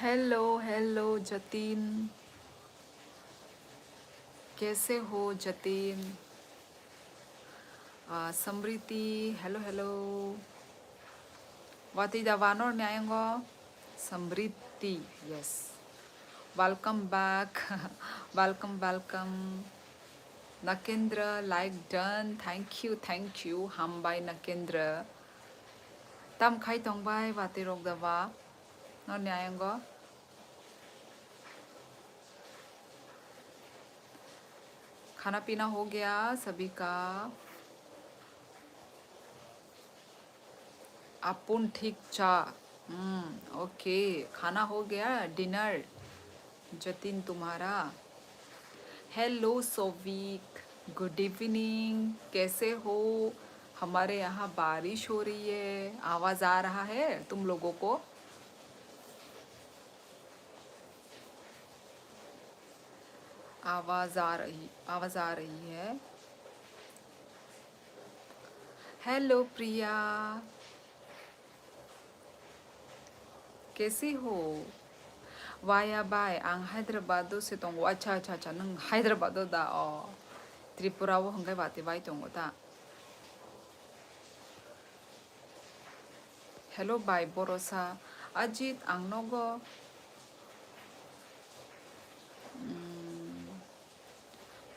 Hello hello Jatin, कैसे हो Jatin? Smriti, hello hello. Wati Davanor Nyango, Samriti, yes. Welcome back. welcome. Nakendra, like done. Thank you. Ham by Nakendra. Tam khai tong bai Wati Rok Dava. No Nyango. खाना पीना हो गया सभी का? अपुन ठीक चा. ओके. खाना हो गया, डिनर जतिन तुम्हारा? हेलो सोविक, गुड इवनिंग, कैसे हो? हमारे यहाँ बारिश हो रही है. आवाज़ आ रहा है तुम लोगों को? आवाज़ आ रही है. हेलो प्रिया, कैसी हो? वाया बाय आं हैदराबाद से तोंगो. अच्छा नंग हैदराबाद दा त्रिपुरा वो हंगाई बाते बाय तोंगो ता. हेलो बाय बोरोसा अजित आंगनोगो.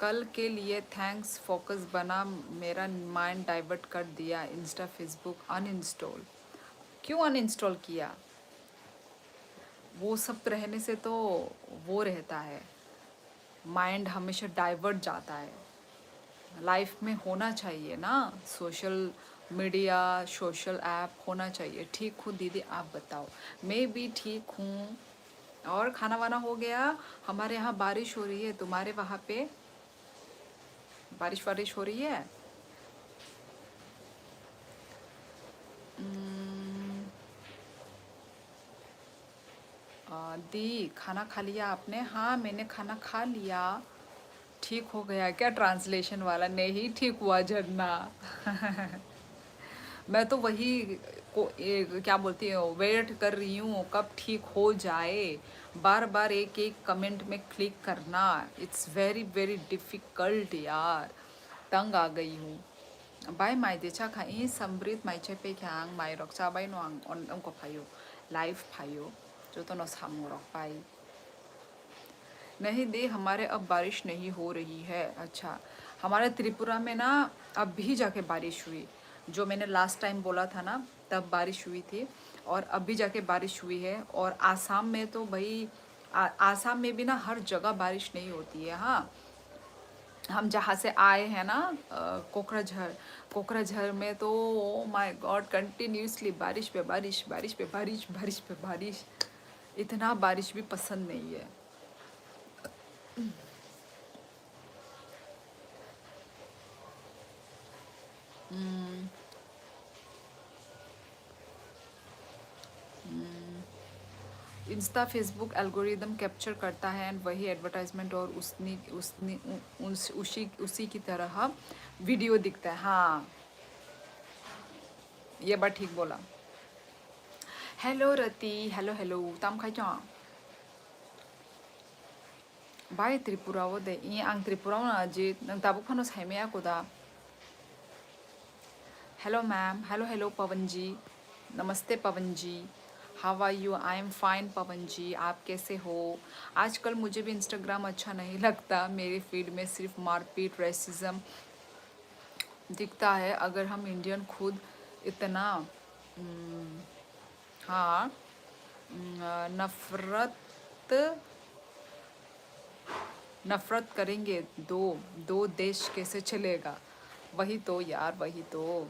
कल के लिए थैंक्स. फोकस बना, मेरा माइंड डाइवर्ट कर दिया. Insta Facebook uninstall. क्यों अनइंस्टॉल किया? वो सब रहने से तो वो रहता है, माइंड हमेशा डाइवर्ट जाता है. लाइफ में होना चाहिए ना सोशल मीडिया, सोशल ऐप होना चाहिए. ठीक हूँ दीदी, आप बताओ? मैं भी ठीक हूँ. और खाना वाना हो गया? हमारे यहाँ बारिश हो रही है, तुम्हारे वहाँ पे बारिश वारिश हो रही है? दी, खाना खा लिया आपने? हाँ मैंने खाना खा लिया. ठीक हो गया क्या ट्रांसलेशन वाला? नहीं ठीक हुआ झरना. मैं तो वही क्या बोलती हूँ, वेट कर रही हूँ कब ठीक हो जाए. बार बार एक एक कमेंट में क्लिक करना, इट्स वेरी वेरी डिफ़िकल्ट यार. तंग आ गई हूँ. बाय माई देचा खाई समृद्ध माइचे पे ख्यांग माई रक्षा बाई नो अंको फायो लाइव फायो जो तो नो सामू रख पाई. नहीं दी, हमारे अब बारिश नहीं हो रही है. अच्छा, हमारे त्रिपुरा में ना अब भी जाके बारिश हुई. जो मैंने लास्ट टाइम बोला था ना, तब बारिश हुई थी. और अभी जाके बारिश हुई है. और आसाम में तो भाई आसाम में भी ना हर जगह बारिश नहीं होती है. हाँ, हम जहाँ से आए हैं ना, कोकराझर में तो ओ माय गॉड कंटिन्यूसली बारिश पे बारिश, बारिश पे बारिश, बारिश पे बारिश. इतना बारिश भी पसंद नहीं है. इंस्टा फेसबुक एल्गोरिदम कैप्चर करता है एंड वही एडवर्टाइजमेंट और उसी की तरह वीडियो दिखता है. हाँ, ये बात ठीक बोला. हेलो रति, हेलो हेलो. तम खाई चो बाय त्रिपुरा वो दे ये आंग त्रिपुरा ना जी नंग ताबुक फनो साइमेया कोदा. Hello ma'am, hello hello Pavan ji, नमस्ते Pavan ji. How are you? I am fine Pavan ji, आप कैसे हो? आजकल मुझे भी इंस्टाग्राम अच्छा नहीं लगता. मेरे फीड में सिर्फ मारपीट, रेसिज्म दिखता है. अगर हम इंडियन खुद इतना हाँ नफरत नफरत करेंगे, दो दो देश कैसे चलेगा? वही तो यार, वही तो.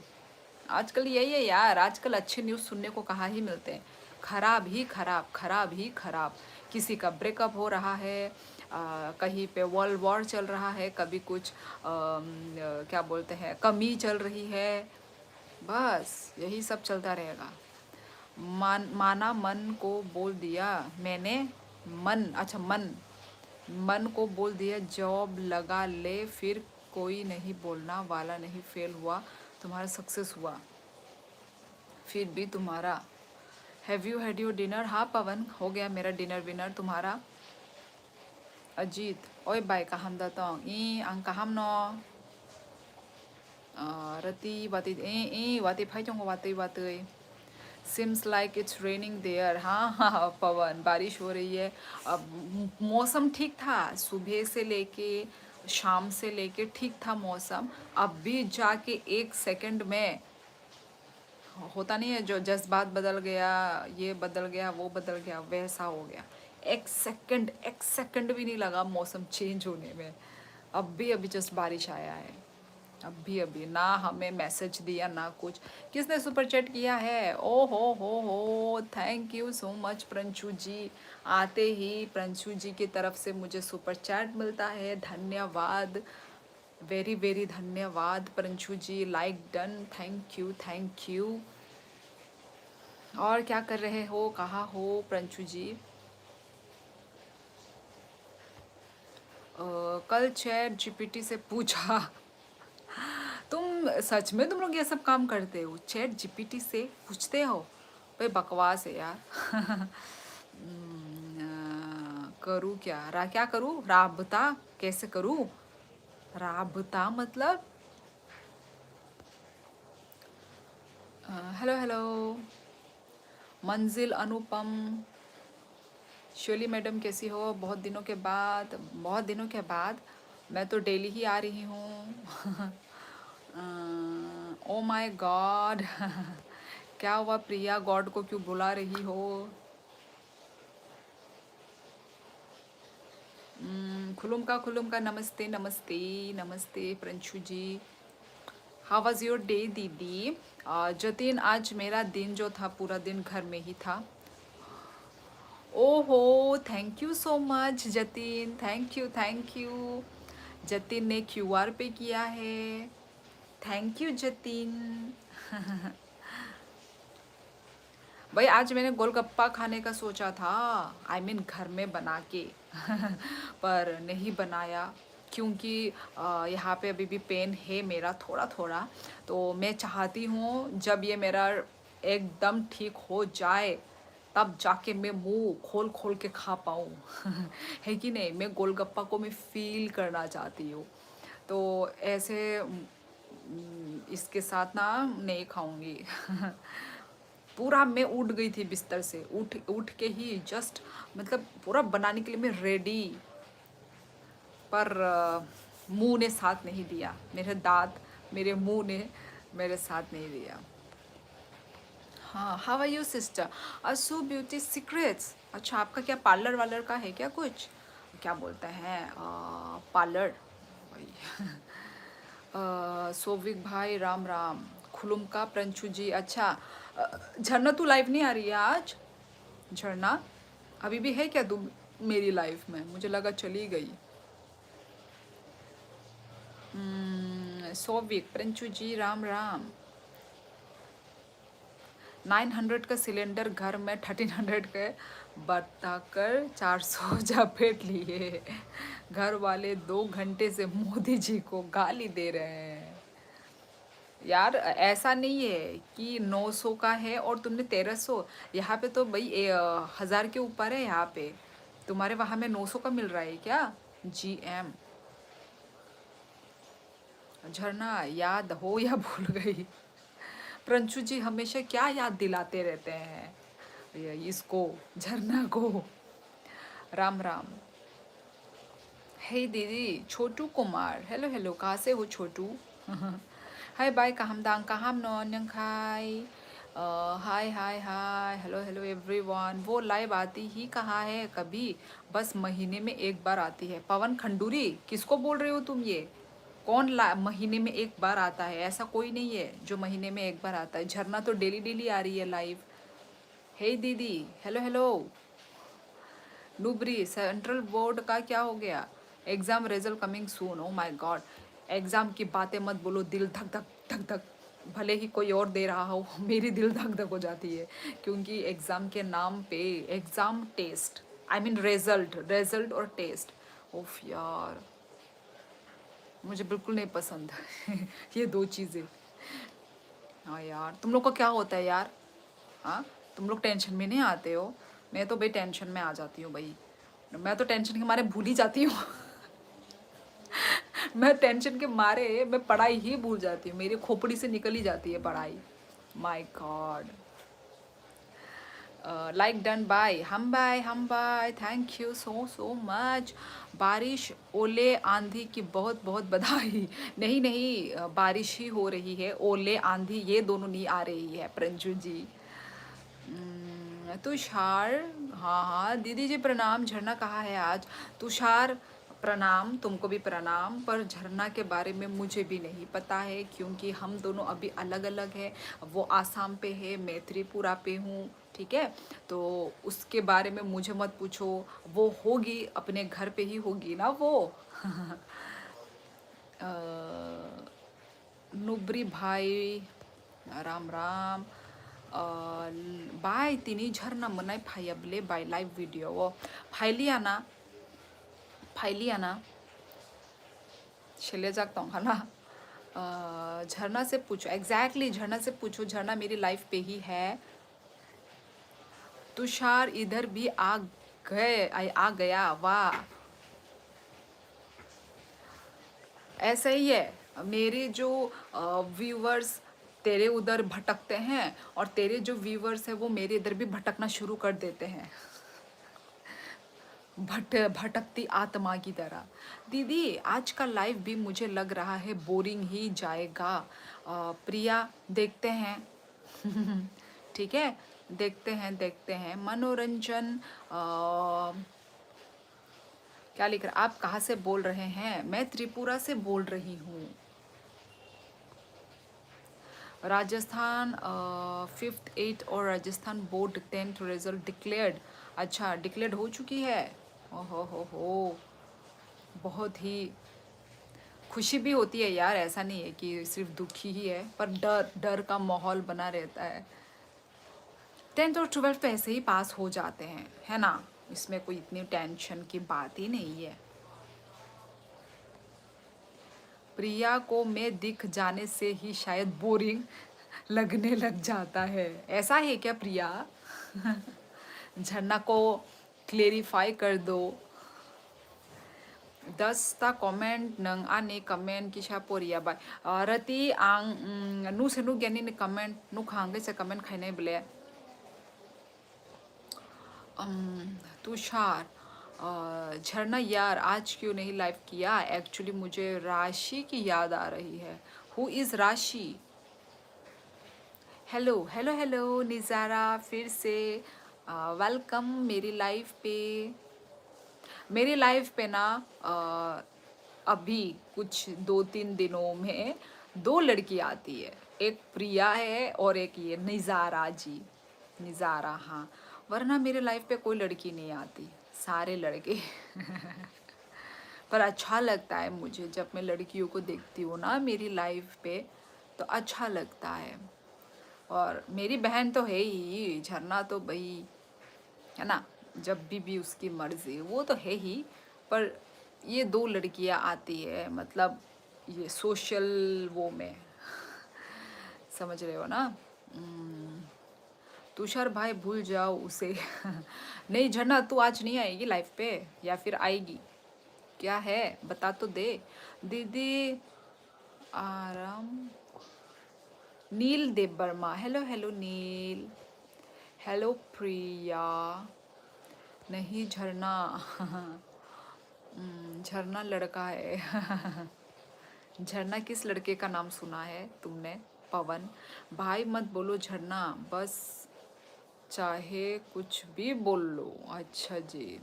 आजकल यही है यार, आजकल अच्छे न्यूज़ सुनने को कहाँ ही मिलते हैं. खराब ही खराब, खराब ही खराब. किसी का ब्रेकअप हो रहा है, कहीं पे वर्ल्ड वॉर चल रहा है, कभी कुछ क्या बोलते हैं, कमी चल रही है. बस यही सब चलता रहेगा. माना मन को बोल दिया मैंने. मन, अच्छा मन, मन को बोल दिया जॉब लगा ले, फिर कोई नहीं बोलना वाला नहीं. फेल हुआ तुम्हारा सक्सेस हुआ, फिर भी तुम्हारा. Have you had your dinner? हाँ पवन, हो गया मेरा डिनर विनर, तुम्हारा? अजीत, ओए बाय कहम दतों ई आं कहम नो रति वाती ए वाती फाई चोंग वाती वाती seems like it's raining there. हाँ हाँ पवन, बारिश हो रही है। अब मौसम ठीक था, सुबह से लेके शाम से लेके ठीक था मौसम। अब भी जाके एक सेकंड में होता नहीं है जो जज्बात बदल गया, ये बदल गया, वो बदल गया, वैसा हो गया। एक सेकंड भी नहीं लगा मौसम चेंज होने में। अब भी अभी जस्ट बारिश आया है, अभी अभी। ना हमें मैसेज दिया ना कुछ। किसने सुपर चैट किया है? ओ हो, थैंक यू सो मच प्रंशु जी। आते ही प्रंशु जी की तरफ से मुझे सुपर चैट मिलता है, धन्यवाद, वेरी वेरी धन्यवाद Pranshu ji. Like done, thank you thank you. और क्या कर रहे हो, कहाँ हो प्रंशु जी? कल चैट जीपीटी से पूछा। तुम सच में तुम लोग ये सब काम करते हो? चैट जीपीटी से पूछते हो? भाई बकवास है यार। करूँ क्या? क्या करूँ? राबता कैसे करूँ? राबता मतलब? हेलो हेलो मंजिल, अनुपम, शोली मैडम कैसी हो? बहुत दिनों के बाद, बहुत दिनों के बाद। मैं तो डेली ही आ रही हूँ। ओ माय गॉड। क्या हुआ प्रिया, गॉड को क्यों बुला रही हो? खुलुम का नमस्ते नमस्ते नमस्ते प्रंशु जी। हाउ वाज योर डे दीदी? जतिन, आज मेरा दिन जो था पूरा दिन घर में ही था। ओहो, thank you so much Jatin, thank you thank you. Jatin ने क्यूआर पे किया है, थैंक यू जतिन। भाई आज मैंने गोलगप्पा खाने का सोचा था, आई मीन घर में बना के। पर नहीं बनाया क्योंकि यहाँ पे अभी भी पेन है मेरा थोड़ा थोड़ा। तो मैं चाहती हूँ जब ये मेरा एकदम ठीक हो जाए तब जाके मैं मुंह खोल खोल के खा पाऊँ। है कि नहीं? मैं गोलगप्पा को मैं फील करना चाहती हूँ। तो ऐसे इसके साथ ना नहीं खाऊंगी। पूरा मैं उठ गई थी बिस्तर से, उठ उठ के ही जस्ट मतलब पूरा बनाने के लिए मैं रेडी। पर मुंह ने साथ नहीं दिया, मेरे दांत, मेरे मुंह ने मेरे साथ नहीं दिया। हाँ, हाउ आर यू सिस्टर? असू ब्यूटी सीक्रेट्स। अच्छा, आपका क्या पार्लर वालर का है क्या कुछ? क्या बोलते हैं पार्लर? वही। सोविक भाई राम राम। खुलुम का प्रंशु जी। अच्छा, झरना तू लाइव नहीं आ रही है आज? झरना अभी भी है क्या तुम मेरी लाइफ में? मुझे लगा चली गई। सोविक प्रंशु जी राम राम। 900 का सिलेंडर घर में 1300 के बताकर 400 चपेट लिए। घर वाले 2 घंटे से मोदी जी को गाली दे रहे हैं। यार ऐसा नहीं है कि 900 का है और तुमने 1300। यहाँ पे तो भाई 1000 के ऊपर है यहाँ पे। तुम्हारे वहाँ में 900 का मिल रहा है क्या? GM। झरना याद हो या भूल गई? प्रंशु जी हमेशा क्या याद दिलाते रहते हैं इसको, झरना को। राम राम। हे दीदी छोटू कुमार, हेलो हेलो, कहाँ से हो छोटू? हाय बाय कहमदांग कहम नौन खाई। हाय हाय हाय, हेलो हेलो एवरीवन। वो लाइव आती ही कहाँ है कभी, बस महीने में एक बार आती है। पवन खंडूरी, किसको बोल रहे हो तुम ये? कौन महीने में एक बार आता है? ऐसा कोई नहीं है जो महीने में एक बार आता है। झरना तो डेली डेली आ रही है लाइव। हे दीदी, हेलो हेलो। नुब्री, सेंट्रल बोर्ड का क्या हो गया? Exam result coming soon. O my God, exam की बातें मत बोलो, दिल धक धक धक धक। भले ही कोई और दे रहा हो, मेरी दिल धक धक हो जाती है क्योंकि एग्जाम के नाम पे exam test, I mean result, result और टेस्ट। ओफ यार, मुझे बिल्कुल नहीं पसंद। ये दो चीज़ें। हाँ यार, तुम लोग का क्या होता है यार? हाँ, तुम लोग टेंशन में नहीं आते हो, मैं तो भाई टेंशन में आ जाती हूँ भाई। मैं तो टेंशन के मारे भूल ही जाती हूँ। मैं टेंशन के मारे मैं पढ़ाई ही भूल जाती हूँ, मेरी खोपड़ी से निकल ही जाती है पढ़ाई। My god. Like done bye हम bye, thank you so so much. बारिश ओले आंधी की बहुत बहुत बधाई। नहीं नहीं, बारिश ही हो रही है, ओले आंधी ये दोनों नहीं आ रही है प्रंजू जी। तुषार, हाँ हाँ दीदी जी प्रणाम। झरना कहाँ है आज? तुषार प्रणाम, तुमको भी प्रणाम। पर झरना के बारे में मुझे भी नहीं पता है, क्योंकि हम दोनों अभी अलग अलग है। वो आसाम पे है, मैं त्रिपुरा पे हूँ, ठीक है। तो उसके बारे में मुझे मत पूछो, वो होगी अपने घर पे ही होगी ना वो। अ, नुब्री भाई राम राम। बाय तिनी झरना मनाय फायाबले बाय लाइव वीडियो वो फाइलियाना चले जाता हूँ है ना। झरना से पूछो, एग्जैक्टली झरना से पूछो, झरना मेरी लाइफ पे ही है। तुषार इधर भी आ गया, वाह। ऐसा ही है, मेरे जो व्यूवर्स तेरे उधर भटकते हैं, और तेरे जो व्यूवर्स है वो मेरे इधर भी भटकना शुरू कर देते हैं। भटकती आत्मा की तरह। दीदी आज का लाइव भी मुझे लग रहा है बोरिंग ही जाएगा। प्रिया देखते हैं। ठीक है, देखते हैं मनोरंजन। क्या लिख रहा, आप कहाँ से बोल रहे हैं? मैं त्रिपुरा से बोल रही हूँ। राजस्थान 5th 8th और Rajasthan board 10th result declared. अच्छा डिक्लेयर्ड हो चुकी है। ओहो हो, बहुत ही खुशी भी होती है यार, ऐसा नहीं है कि सिर्फ दुखी ही है, पर डर डर का माहौल बना रहता है। 10th और 12th तो ऐसे ही पास हो जाते हैं, है ना, इसमें कोई इतनी टेंशन की बात ही नहीं है। प्रिया को मैं दिख जाने से ही शायद बोरिंग लगने लग जाता है, ऐसा है क्या प्रिया? झरना को क्लेरिफाई कर दो। 10ता कमेंट नंग आने कमेंट किसा पोरिया बाय रति आं नु से नु ज्ञानी ने कमेंट नु खांगे से कमेंट खाने बले। तुषार झरना यार आज क्यों नहीं लाइव किया? एक्चुअली मुझे राशि की याद आ रही है। हु इज राशि? हेलो हेलो हेलो निज़ारा, फिर से वेलकम मेरी लाइफ पे। मेरी लाइफ पे ना अभी कुछ 2-3 दिनों में 2 लड़की आती है, एक प्रिया है और एक ये निज़ारा जी। निज़ारा, हाँ, वरना मेरे लाइफ पे कोई लड़की नहीं आती, सारे लड़के। पर अच्छा लगता है मुझे जब मैं लड़कियों को देखती हूँ ना मेरी लाइफ पे, तो अच्छा लगता है। और मेरी बहन तो है ही झरना, तो भाई है ना, जब भी उसकी मर्जी, वो तो है ही। पर ये 2 लड़कियां आती है, मतलब ये सोशल वो में, समझ रहे हो ना। तुषार भाई भूल जाओ उसे। नहीं झरना, तू आज नहीं आएगी लाइफ पे या फिर आएगी? क्या है बता तो दे। दीदी आराम। नील देव वर्मा, हेलो हेलो नील। हेलो प्रिया। नहीं झरना। झरना लड़का है। झरना किस लड़के का नाम सुना है तुमने? पवन भाई मत बोलो झरना, बस चाहे कुछ भी बोल लो। अच्छा जी।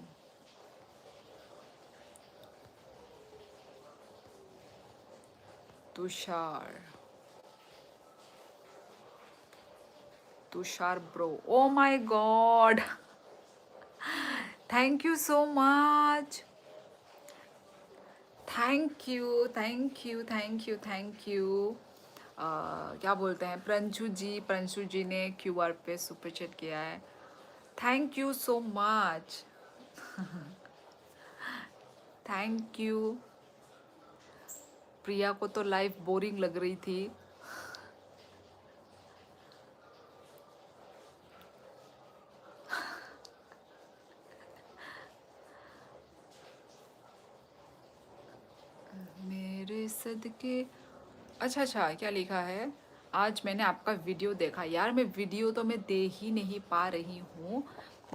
Tushar, Tushar bro, oh my god, thank you so much. Thank you thank you thank you thank you. क्या बोलते हैं, प्रंशु जी ने क्यूआर पे सुपर चैट किया है, thank you so much. Thank you. Priya को तो लाइफ बोरिंग लग रही थी। तेरे सदके। अच्छा अच्छा, क्या लिखा है? आज मैंने आपका वीडियो देखा। यार मैं वीडियो तो मैं दे ही नहीं पा रही हूँ।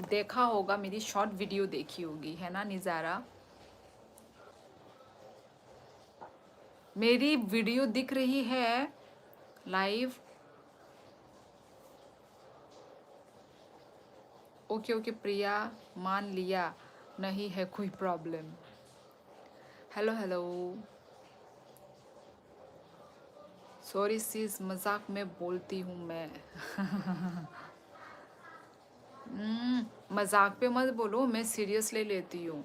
देखा होगा, मेरी शॉर्ट वीडियो देखी होगी, है ना निज़ारा? मेरी वीडियो दिख रही है लाइव? ओके ओके प्रिया, मान लिया, नहीं है कोई प्रॉब्लम। Hello hello. सॉरी सीज, मजाक में बोलती हूँ मैं। मजाक पे मत बोलो, मैं सीरियस ले लेती हूँ।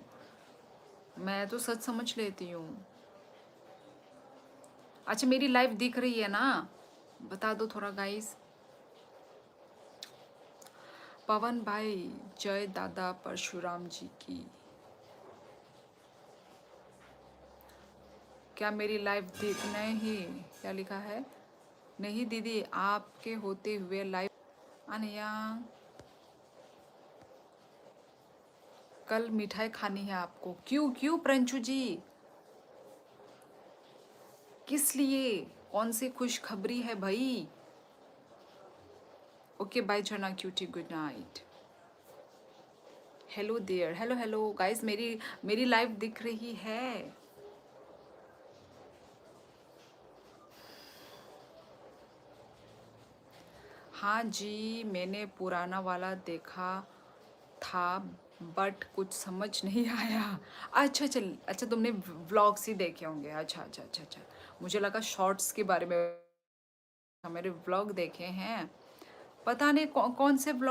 मैं तो सच समझ लेती हूँ। अच्छा मेरी लाइफ दिख रही है ना? बता दो थोड़ा गाइस। पवन भाई, जय दादा परशुराम जी की। क्या मेरी लाइफ दिख नहीं? क्या लिखा है? नहीं दीदी, आपके होते हुए लाइफ। अनिया, कल मिठाई खानी है आपको। क्यों क्यों प्रंचू जी? किस लिए? कौन सी खुशखबरी है भाई? Okay bye Jharna cutie, good night. Hello there, hello hello guys, मेरी लाइफ दिख रही है? हाँ जी, मैंने पुराना वाला देखा था बट कुछ समझ नहीं आया। अच्छा चल, अच्छा तुमने व्लॉग्स ही देखे होंगे। अच्छा अच्छा अच्छा अच्छा, मुझे लगा शॉर्ट्स के बारे में। मेरे व्लॉग देखे हैं, पता नहीं कौन से व्लॉग।